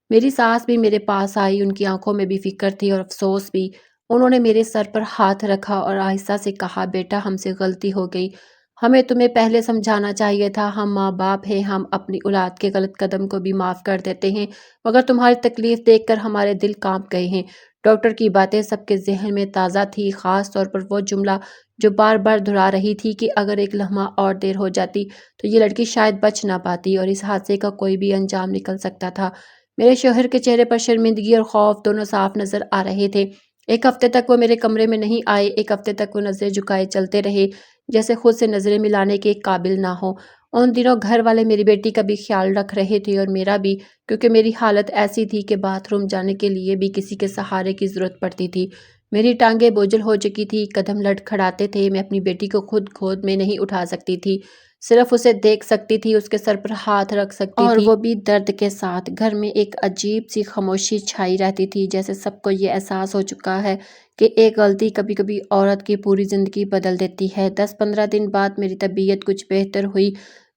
میری ساس بھی میرے پاس آئی، ان کی آنکھوں میں بھی فکر تھی اور افسوس بھی۔ انہوں نے میرے سر پر ہاتھ رکھا اور آہستہ سے کہا بیٹا ہم سے غلطی ہو گئی، ہمیں تمہیں پہلے سمجھانا چاہیے تھا، ہم ماں باپ ہیں، ہم اپنی اولاد کے غلط قدم کو بھی معاف کر دیتے ہیں، مگر تمہاری تکلیف دیکھ کر ہمارے دل کانپ گئے ہیں۔ ڈاکٹر کی باتیں سب کے ذہن میں تازہ تھی، خاص طور پر وہ جملہ جو بار بار دہرا رہی تھی کہ اگر ایک لمحہ اور دیر ہو جاتی تو یہ لڑکی شاید بچ نہ پاتی اور اس حادثے کا کوئی بھی انجام نکل سکتا تھا۔ میرے شوہر کے چہرے پر شرمندگی اور خوف دونوں صاف نظر آ رہے تھے۔ ایک ہفتے تک وہ میرے کمرے میں نہیں آئے، ایک ہفتے تک وہ نظریں جھکائے چلتے رہے جیسے خود سے نظریں ملانے کے قابل نہ ہو۔ ان دنوں گھر والے میری بیٹی کا بھی خیال رکھ رہے تھے اور میرا بھی، کیونکہ میری حالت ایسی تھی کہ باتھ روم جانے کے لیے بھی کسی کے سہارے کی ضرورت پڑتی تھی۔ میری ٹانگیں بوجھل ہو چکی تھی، قدم لڑکھڑاتے تھے، میں اپنی بیٹی کو خود گود میں نہیں اٹھا سکتی تھی، صرف اسے دیکھ سکتی تھی، اس کے سر پر ہاتھ رکھ سکتی تھی، اور وہ بھی درد کے ساتھ۔ گھر میں ایک عجیب سی خاموشی چھائی رہتی تھی، جیسے سب کو یہ احساس ہو چکا ہے کہ ایک غلطی کبھی کبھی عورت کی پوری زندگی بدل دیتی ہے۔ 10-15 دن بعد میری طبیعت کچھ بہتر ہوئی،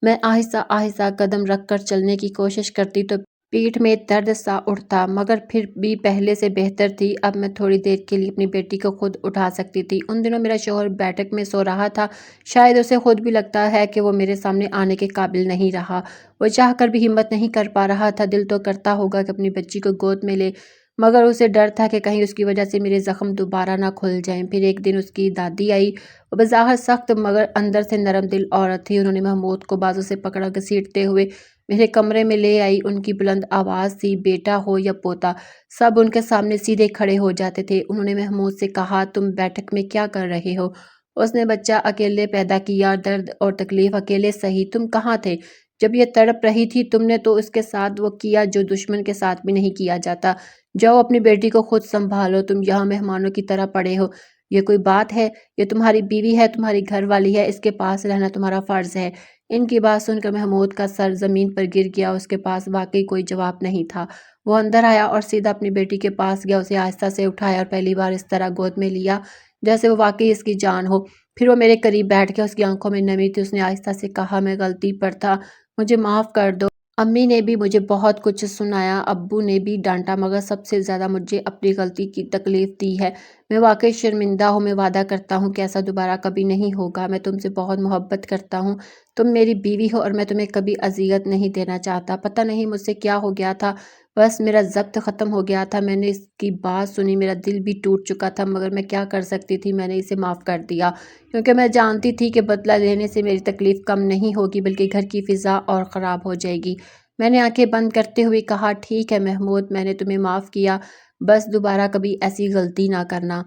میں آہستہ آہستہ قدم رکھ کر چلنے کی کوشش کرتی تو پیٹھ میں درد سا اٹھتا، مگر پھر بھی پہلے سے بہتر تھی۔ اب میں تھوڑی دیر کے لیے اپنی بیٹی کو خود اٹھا سکتی تھی۔ ان دنوں میرا شوہر بیٹھک میں سو رہا تھا، شاید اسے خود بھی لگتا ہے کہ وہ میرے سامنے آنے کے قابل نہیں رہا، وہ چاہ کر بھی ہمت نہیں کر پا رہا تھا۔ دل تو کرتا ہوگا کہ اپنی بچی کو گود میں لے، مگر اسے ڈر تھا کہ کہیں اس کی وجہ سے میرے زخم دوبارہ نہ کھل جائیں۔ پھر ایک دن اس کی دادی آئی، وہ بظاہر سخت مگر اندر سے نرم دل عورت تھی۔ انہوں نے محمود کو بازو سے پکڑا گھسیٹتے ہوئے میرے کمرے میں لے آئی، ان کی بلند آواز تھی بیٹا ہو یا پوتا، سب ان کے سامنے سیدھے کھڑے ہو جاتے تھے۔ انہوں نے محمود سے کہا تم بیٹھک میں کیا کر رہے ہو؟ اس نے بچہ اکیلے پیدا کیا، درد اور تکلیف اکیلے سہی، تم کہاں تھے جب یہ تڑپ رہی تھی؟ تم نے تو اس کے ساتھ وہ کیا جو دشمن کے ساتھ بھی نہیں کیا جاتا، جاؤ اپنی بیٹی کو خود سنبھالو، تم یہاں مہمانوں کی طرح پڑے ہو، یہ کوئی بات ہے؟ یہ تمہاری بیوی ہے، تمہاری گھر والی ہے، اس کے پاس رہنا تمہارا فرض ہے، ان کی بات سن کر محمود کا سر زمین پر گر گیا۔ اس کے پاس واقعی کوئی جواب نہیں تھا۔ وہ اندر آیا اور سیدھا اپنی بیٹی کے پاس گیا، اسے آہستہ سے اٹھایا اور پہلی بار اس طرح گود میں لیا جیسے وہ واقعی اس کی جان ہو۔ پھر وہ میرے قریب بیٹھ گیا، اس کی آنکھوں میں نمی تھی۔ اس نے آہستہ سے کہا، میں غلطی پر تھا، مجھے معاف کر دو۔ امی نے بھی مجھے بہت کچھ سنایا، ابو نے بھی ڈانٹا، مگر سب سے زیادہ مجھے اپنی غلطی کی تکلیف دی ہے۔ میں واقعی شرمندہ ہوں، میں وعدہ کرتا ہوں کہ ایسا دوبارہ کبھی نہیں ہوگا۔ میں تم سے بہت محبت کرتا ہوں، تم میری بیوی ہو اور میں تمہیں کبھی اذیت نہیں دینا چاہتا۔ پتہ نہیں مجھ سے کیا ہو گیا تھا، بس میرا ضبط ختم ہو گیا تھا۔ میں نے اس کی بات سنی، میرا دل بھی ٹوٹ چکا تھا، مگر میں کیا کر سکتی تھی، میں نے اسے معاف کر دیا، کیونکہ میں جانتی تھی کہ بدلہ لینے سے میری تکلیف کم نہیں ہوگی بلکہ گھر کی فضا اور خراب ہو جائے گی۔ میں نے آنکھیں بند کرتے ہوئے کہا، ٹھیک ہے محمود، میں نے تمہیں معاف کیا، بس دوبارہ کبھی ایسی غلطی نہ کرنا۔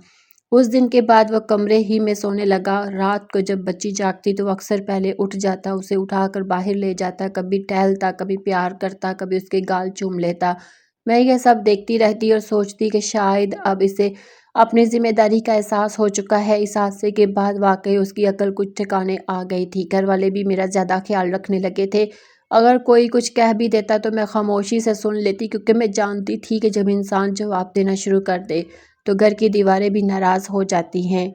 اس دن کے بعد وہ کمرے ہی میں سونے لگا۔ رات کو جب بچی جاگتی تو وہ اکثر پہلے اٹھ جاتا، اسے اٹھا کر باہر لے جاتا، کبھی ٹہلتا، کبھی پیار کرتا، کبھی اس کے گال چوم لیتا۔ میں یہ سب دیکھتی رہتی اور سوچتی کہ شاید اب اسے اپنی ذمہ داری کا احساس ہو چکا ہے۔ اس حادثے کے بعد واقعی اس کی عقل کچھ ٹھکانے آ گئی تھی۔ گھر والے بھی میرا زیادہ خیال رکھنے لگے تھے۔ اگر کوئی کچھ کہہ بھی دیتا تو میں خاموشی سے سن لیتی، کیونکہ میں جانتی تھی کہ جب انسان جواب دینا شروع کر دے تو گھر کی دیواریں بھی ناراض ہو جاتی ہیں۔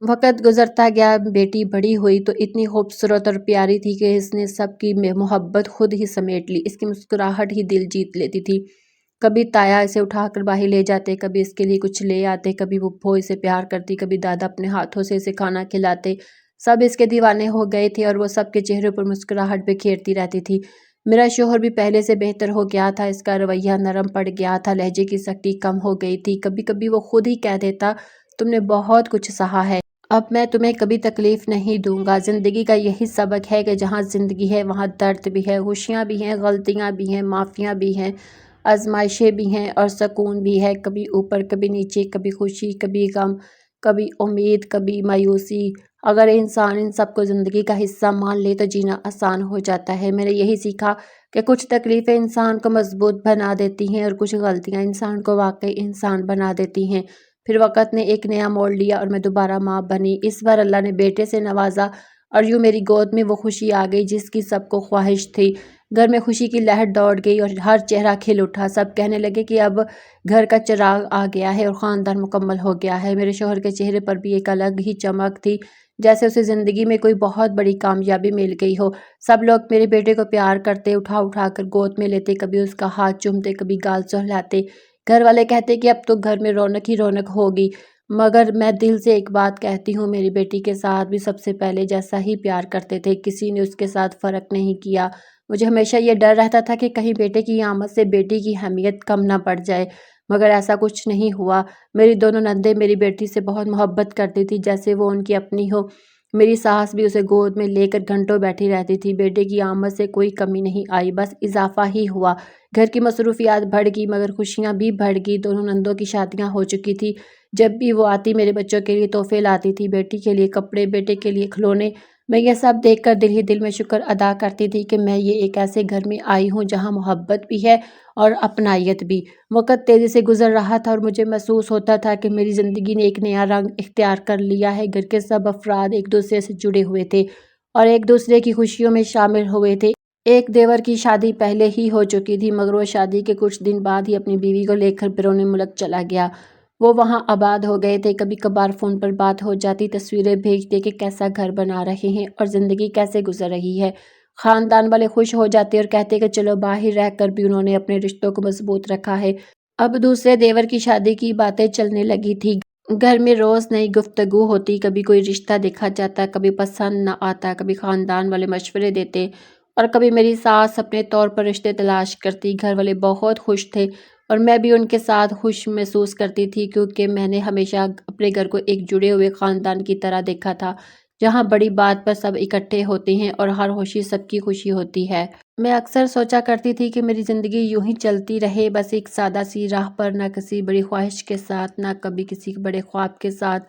وقت گزرتا گیا، بیٹی بڑی ہوئی تو اتنی خوبصورت اور پیاری تھی کہ اس نے سب کی محبت خود ہی سمیٹ لی۔ اس کی مسکراہٹ ہی دل جیت لیتی تھی۔ کبھی تایا اسے اٹھا کر باہر لے جاتے، کبھی اس کے لیے کچھ لے آتے، کبھی پھپھو اسے پیار کرتی، کبھی دادا اپنے ہاتھوں سے اسے کھانا کھلاتے۔ سب اس کے دیوانے ہو گئے تھے اور وہ سب کے چہروں پر مسکراہٹ بکھیرتی رہتی تھی۔ میرا شوہر بھی پہلے سے بہتر ہو گیا تھا، اس کا رویہ نرم پڑ گیا تھا، لہجے کی سختی کم ہو گئی تھی۔ کبھی کبھی وہ خود ہی کہہ دیتا، تم نے بہت کچھ سہا ہے، اب میں تمہیں کبھی تکلیف نہیں دوں گا۔ زندگی کا یہی سبق ہے کہ جہاں زندگی ہے وہاں درد بھی ہے، خوشیاں بھی ہیں، غلطیاں بھی ہیں، معافیاں بھی ہیں، آزمائشیں بھی ہیں اور سکون بھی ہے۔ کبھی اوپر کبھی نیچے، کبھی خوشی کبھی غم، کبھی امید کبھی مایوسی۔ اگر انسان ان سب کو زندگی کا حصہ مان لے تو جینا آسان ہو جاتا ہے۔ میں نے یہی سیکھا کہ کچھ تکلیفیں انسان کو مضبوط بنا دیتی ہیں اور کچھ غلطیاں انسان کو واقعی انسان بنا دیتی ہیں۔ پھر وقت نے ایک نیا موڑ لیا اور میں دوبارہ ماں بنی۔ اس بار اللہ نے بیٹے سے نوازا اور یوں میری گود میں وہ خوشی آ گئی جس کی سب کو خواہش تھی۔ گھر میں خوشی کی لہر دوڑ گئی اور ہر چہرہ کھل اٹھا۔ سب کہنے لگے کہ اب گھر کا چراغ آ گیا ہے اور خاندان مکمل ہو گیا ہے۔ میرے شوہر کے چہرے پر بھی ایک الگ ہی چمک تھی، جیسے اسے زندگی میں کوئی بہت بڑی کامیابی مل گئی ہو۔ سب لوگ میرے بیٹے کو پیار کرتے، اٹھا اٹھا کر گود میں لیتے، کبھی اس کا ہاتھ چومتے، کبھی گال سہلاتے۔ گھر والے کہتے کہ اب تو گھر میں رونق ہی رونق ہوگی، مگر میں دل سے ایک بات کہتی ہوں، میری بیٹی کے ساتھ بھی سب سے پہلے جیسا ہی پیار کرتے تھے، کسی نے اس کے ساتھ فرق نہیں کیا۔ مجھے ہمیشہ یہ ڈر رہتا تھا کہ کہیں بیٹے کی آمد سے بیٹی کی اہمیت کم نہ پڑ جائے، مگر ایسا کچھ نہیں ہوا۔ میری دونوں نندیں میری بیٹی سے بہت محبت کرتی تھی، جیسے وہ ان کی اپنی ہو۔ میری ساس بھی اسے گود میں لے کر گھنٹوں بیٹھی رہتی تھی۔ بیٹے کی آمد سے کوئی کمی نہیں آئی، بس اضافہ ہی ہوا۔ گھر کی مصروفیات بڑھ گئی مگر خوشیاں بھی بڑھ گئی۔ دونوں نندوں کی شادیاں ہو چکی تھی۔ جب بھی وہ آتی میرے بچوں کے لیے تحفے لاتی تھی، بیٹی کے لیے کپڑے، بیٹے کے لیے کھلونے۔ میں یہ سب دیکھ کر دل ہی دل میں شکر ادا کرتی تھی کہ میں یہ ایک ایسے گھر میں آئی ہوں جہاں محبت بھی ہے اور اپنائیت بھی۔ وقت تیزی سے گزر رہا تھا اور مجھے محسوس ہوتا تھا کہ میری زندگی نے ایک نیا رنگ اختیار کر لیا ہے۔ گھر کے سب افراد ایک دوسرے سے جڑے ہوئے تھے اور ایک دوسرے کی خوشیوں میں شامل ہوئے تھے۔ ایک دیور کی شادی پہلے ہی ہو چکی تھی مگر وہ شادی کے کچھ دن بعد ہی اپنی بیوی کو لے کر بیرون ملک چلا گیا۔ وہ وہاں آباد ہو گئے تھے۔ کبھی کبھار فون پر بات ہو جاتی، تصویریں بھیجتے کہ کیسا گھر بنا رہے ہیں اور زندگی کیسے گزر رہی ہے۔ خاندان والے خوش ہو جاتے اور کہتے کہ چلو باہر رہ کر بھی انہوں نے اپنے رشتوں کو مضبوط رکھا ہے۔ اب دوسرے دیور کی شادی کی باتیں چلنے لگی تھی۔ گھر میں روز نئی گفتگو ہوتی، کبھی کوئی رشتہ دیکھا جاتا، کبھی پسند نہ آتا، کبھی خاندان والے مشورے دیتے اور کبھی میری ساس اپنے طور پر رشتے تلاش کرتی۔ گھر والے بہت خوش تھے اور میں بھی ان کے ساتھ خوش محسوس کرتی تھی، کیونکہ میں نے ہمیشہ اپنے گھر کو ایک جڑے ہوئے خاندان کی طرح دیکھا تھا، جہاں بڑی بات پر سب اکٹھے ہوتے ہیں اور ہر خوشی سب کی خوشی ہوتی ہے۔ میں اکثر سوچا کرتی تھی کہ میری زندگی یوں ہی چلتی رہے، بس ایک سادہ سی راہ پر، نہ کسی بڑی خواہش کے ساتھ، نہ کبھی کسی بڑے خواب کے ساتھ،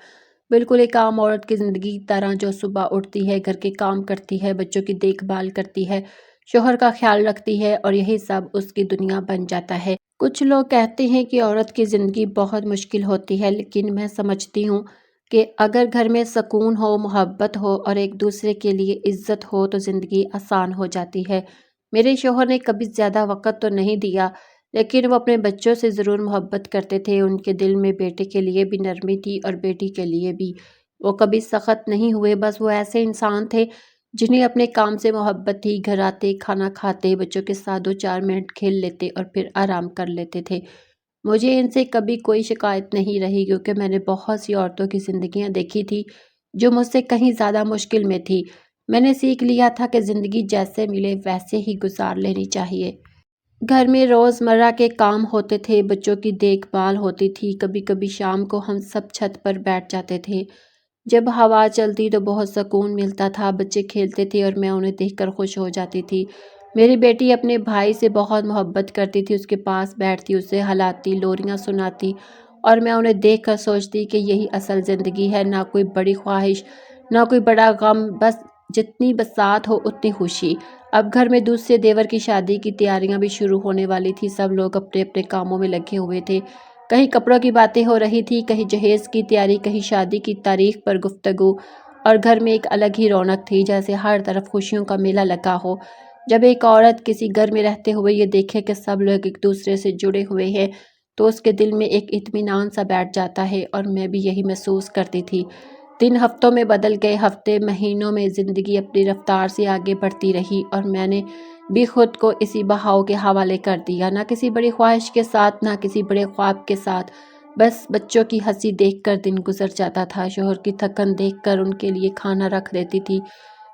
بالکل ایک عام عورت کی زندگی کی طرح جو صبح اٹھتی ہے، گھر کے کام کرتی ہے، بچوں کی دیکھ بھال کرتی ہے، شوہر کا خیال رکھتی ہے اور یہی سب اس کی دنیا بن جاتا ہے۔ کچھ لوگ کہتے ہیں کہ عورت کی زندگی بہت مشکل ہوتی ہے، لیکن میں سمجھتی ہوں کہ اگر گھر میں سکون ہو، محبت ہو اور ایک دوسرے کے لیے عزت ہو تو زندگی آسان ہو جاتی ہے۔ میرے شوہر نے کبھی زیادہ وقت تو نہیں دیا، لیکن وہ اپنے بچوں سے ضرور محبت کرتے تھے۔ ان کے دل میں بیٹے کے لیے بھی نرمی تھی اور بیٹی کے لیے بھی۔ وہ کبھی سخت نہیں ہوئے، بس وہ ایسے انسان تھے جنہیں اپنے کام سے محبت تھی۔ گھر آتے، کھانا کھاتے، بچوں کے ساتھ 2-4 منٹ کھیل لیتے اور پھر آرام کر لیتے تھے۔ مجھے ان سے کبھی کوئی شکایت نہیں رہی، کیونکہ میں نے بہت سی عورتوں کی زندگیاں دیکھی تھی جو مجھ سے کہیں زیادہ مشکل میں تھی۔ میں نے سیکھ لیا تھا کہ زندگی جیسے ملے ویسے ہی گزار لینی چاہیے۔ گھر میں روزمرہ کے کام ہوتے تھے، بچوں کی دیکھ بھال ہوتی تھی۔ کبھی کبھی شام کو ہم سب چھت پر بیٹھ جاتے تھے۔ جب ہوا چلتی تو بہت سکون ملتا تھا۔ بچے کھیلتے تھے اور میں انہیں دیکھ کر خوش ہو جاتی تھی۔ میری بیٹی اپنے بھائی سے بہت محبت کرتی تھی، اس کے پاس بیٹھتی، اسے ہلاتی، لوریاں سناتی اور میں انہیں دیکھ کر سوچتی کہ یہی اصل زندگی ہے۔ نہ کوئی بڑی خواہش، نہ کوئی بڑا غم، بس جتنی بساط ہو اتنی خوشی۔ اب گھر میں دوسرے دیور کی شادی کی تیاریاں بھی شروع ہونے والی تھی۔ سب لوگ اپنے اپنے کاموں میں لگے ہوئے تھے۔ کہیں کپڑوں کی باتیں ہو رہی تھی، کہیں جہیز کی تیاری، کہیں شادی کی تاریخ پر گفتگو، اور گھر میں ایک الگ ہی رونق تھی، جیسے ہر طرف خوشیوں کا میلہ لگا ہو۔ جب ایک عورت کسی گھر میں رہتے ہوئے یہ دیکھے کہ سب لوگ ایک دوسرے سے جڑے ہوئے ہیں تو اس کے دل میں ایک اطمینان سا بیٹھ جاتا ہے، اور میں بھی یہی محسوس کرتی تھی۔ دن ہفتوں میں بدل گئے، ہفتے مہینوں میں، زندگی اپنی رفتار سے آگے بڑھتی رہی اور میں نے بھی خود کو اسی بہاؤ کے حوالے کر دیا۔ نہ کسی بڑی خواہش کے ساتھ، نہ کسی بڑے خواب کے ساتھ، بس بچوں کی ہنسی دیکھ کر دن گزر جاتا تھا۔ شوہر کی تھکن دیکھ کر ان کے لیے کھانا رکھ دیتی تھی۔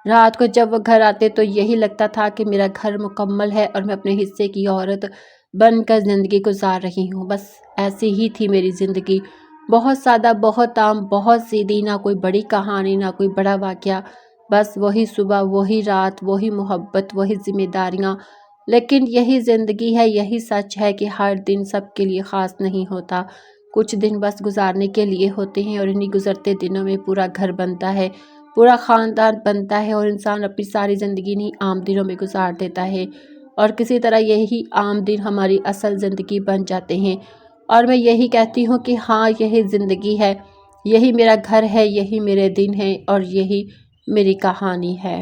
رات کو جب وہ گھر آتے تو یہی لگتا تھا کہ میرا گھر مکمل ہے اور میں اپنے حصے کی عورت بن کر زندگی گزار رہی ہوں۔ بس ایسی ہی تھی میری زندگی، بہت سادہ، بہت عام، بہت سیدھی، نہ کوئی بڑی کہانی، نہ کوئی بڑا واقعہ، بس وہی صبح، وہی رات، وہی محبت، وہی ذمہ داریاں۔ لیکن یہی زندگی ہے، یہی سچ ہے کہ ہر دن سب کے لیے خاص نہیں ہوتا۔ کچھ دن بس گزارنے کے لیے ہوتے ہیں، اور انہی گزرتے دنوں میں پورا گھر بنتا ہے، پورا خاندان بنتا ہے، اور انسان اپنی ساری زندگی انہی عام دنوں میں گزار دیتا ہے، اور کسی طرح یہی عام دن ہماری اصل زندگی بن جاتے ہیں۔ اور میں یہی کہتی ہوں کہ ہاں، یہی زندگی ہے، یہی میرا گھر ہے، یہی میرے دن ہیں اور یہی میری کہانی ہے۔